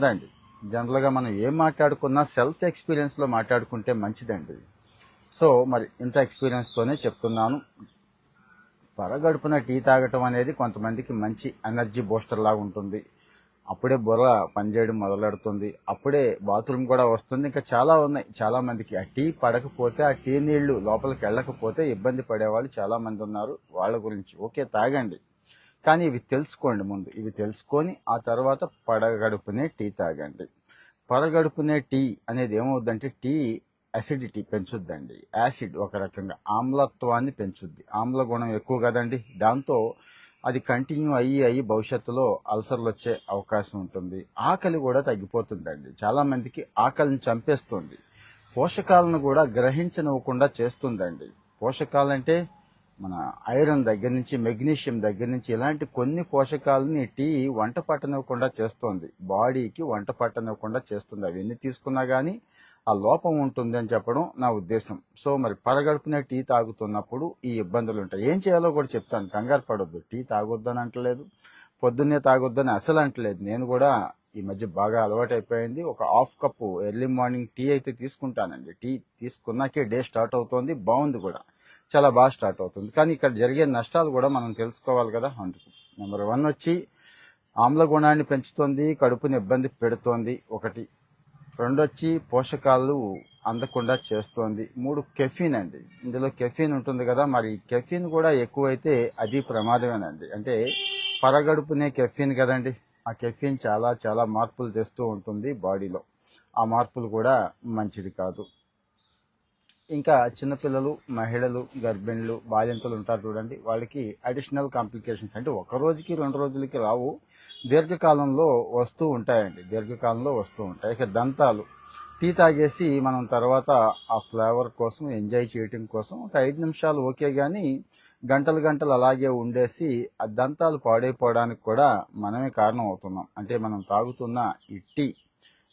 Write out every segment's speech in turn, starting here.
అండి. జనరల్‌గా మనం ఏం మాట్లాడుకున్నా సెల్ఫ్ ఎక్స్‌పీరియన్స్‌లో మాట్లాడుకుంటే మంచిదండి. సో, మరి ఇంత ఎక్స్‌పీరియన్స్‌తోనే చెప్తున్నాను. పరగడుపున టీ తాగటం అనేది కొంతమందికి మంచి ఎనర్జీ బూస్టర్ లాగా ఉంటుంది. అప్పుడే బుర్ర పనిచేయడం మొదలెడుతుంది. అప్పుడే బాత్రూమ్ కూడా వస్తుంది. ఇంకా చాలా ఉన్నాయి చాలా మందికి. ఆ టీ పడకపోతే, ఆ టీ నీళ్లు లోపలికి వెళ్ళకపోతే ఇబ్బంది పడేవాళ్ళు చాలా మంది ఉన్నారు. వాళ్ళ గురించి ఓకే తాగండి. కానీ ఇవి తెలుసుకోండి ముందు. ఇవి తెలుసుకొని ఆ తర్వాత పడగడుపునే టీ తాగండి. పరగడుపునే టీ అనేది ఏమవుద్దంటే టీ అసిడిటీ పెంచుద్దండి. యాసిడ్ ఒక రకంగా ఆమ్లత్వాన్ని పెంచుద్ది. ఆమ్ల గుణం ఎక్కువ కదండి. దాంతో అది కంటిన్యూ అయ్యి భవిష్యత్తులో అల్సర్లు వచ్చే అవకాశం ఉంటుంది. ఆకలి కూడా తగ్గిపోతుందండి. చాలా మందికి ఆకలిని చంపేస్తుంది. పోషకాలను కూడా గ్రహించనివ్వకుండా చేస్తుందండి. పోషకాలంటే మన ఐరన్ దగ్గర నుంచి మెగ్నీషియం దగ్గర నుంచి ఇలాంటి కొన్ని పోషకాలని టీ వంట పట్టనివ్వకుండా చేస్తోంది. బాడీకి వంట పట్టనివ్వకుండా చేస్తుంది. అవి ఎన్ని తీసుకున్నా కానీ ఆ లోపం ఉంటుంది అని చెప్పడం నా ఉద్దేశం. సో మరి పరగడుపునే టీ తాగుతున్నప్పుడు ఈ ఇబ్బందులు ఉంటాయి. ఏం చేయాలో కూడా చెప్తాను, కంగారు పడొద్దు. టీ తాగొద్దని అంటలేదు, పొద్దున్నే తాగొద్దని అసలు అంటలేదు. నేను కూడా ఈ మధ్య బాగా అలవాటైపోయింది. ఒక half cup early morning tea అయితే తీసుకుంటానండి. టీ తీసుకున్నాకే డే స్టార్ట్ అవుతోంది. బాగుంది కూడా, చాలా బాగా స్టార్ట్ అవుతుంది. కానీ ఇక్కడ జరిగే నష్టాలు కూడా మనం తెలుసుకోవాలి కదా. అందుకు నెంబర్ 1 వచ్చి ఆమ్ల గుణాన్ని పెంచుతోంది, కడుపుని ఇబ్బంది పెడుతోంది ఒకటి. 2 వచ్చి పోషకాలు అందకుండా చేస్తోంది. 3 కెఫీన్ అండి. ఇందులో కెఫీన్ ఉంటుంది కదా, మరి కెఫీన్ కూడా ఎక్కువైతే అది ప్రమాదమేనండి. అంటే పరగడుపునే కెఫీన్ కదండి. ఆ కెఫీన్ చాలా చాలా మార్పులు తెస్తూ ఉంటుంది బాడీలో. ఆ మార్పులు కూడా మంచిది కాదు. ఇంకా చిన్నపిల్లలు, మహిళలు, గర్భిణులు, బాలింతలు ఉంటారు చూడండి, వాళ్ళకి అడిషనల్ కాంప్లికేషన్స్ అంటే ఒక రోజుకి 2 రోజులకి రావు, దీర్ఘకాలంలో వస్తూ ఉంటాయండి. దీర్ఘకాలంలో వస్తూ ఉంటాయి. ఇక దంతాలు టీ తాగేసి మనం తర్వాత ఆ ఫ్లేవర్ కోసం ఎంజాయ్ చేయటం కోసం ఒక 5 నిమిషాలు ఓకే, కానీ గంటలు గంటలు అలాగే ఉండేసి ఆ దంతాలు పాడైపోవడానికి కూడా మనమే కారణం అవుతున్నాం. అంటే మనం తాగుతున్న ఈ టీ,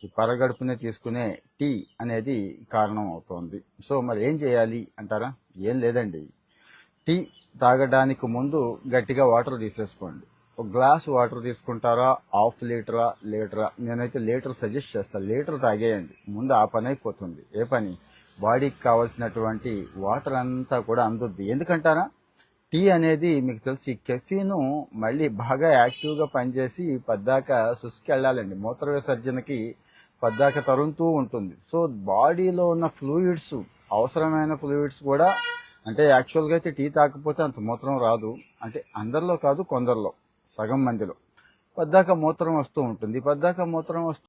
ఈ పరగడుపునే తీసుకునే టీ అనేది కారణం అవుతోంది. సో మరి ఏం చేయాలి అంటారా? ఏం లేదండి. టీ తాగడానికి ముందు గట్టిగా వాటర్ తీసేసుకోండి. ఒక గ్లాస్ వాటర్ తీసుకుంటారా, హాఫ్ లీటరా, లీటరా? నేనైతే లీటర్ సజెస్ట్ చేస్తాను. లీటర్ తాగేయండి ముందు, ఆ పని అయిపోతుంది. ఏ పని? బాడీకి కావాల్సినటువంటి వాటర్ అంతా కూడా అందుద్ది. ఎందుకంటారా? టీ అనేది మీకు తెలిసి కెఫీను మళ్ళీ బాగా యాక్టివ్గా పనిచేసి పద్దాక సుసుకెళ్ళాలండి. మూత్ర విసర్జనకి పద్దాక తరుముతూ ఉంటుంది. సో బాడీలో ఉన్న ఫ్లూయిడ్స్, అవసరమైన ఫ్లూయిడ్స్ కూడా, అంటే యాక్చువల్గా అయితే టీ తాకపోతే అంత మూత్రం రాదు. అంటే అందరిలో కాదు, కొందరిలో, సగం మందిలో పద్దాక మూత్రం వస్తూ ఉంటుంది. పద్దాక మూత్రం వస్తూ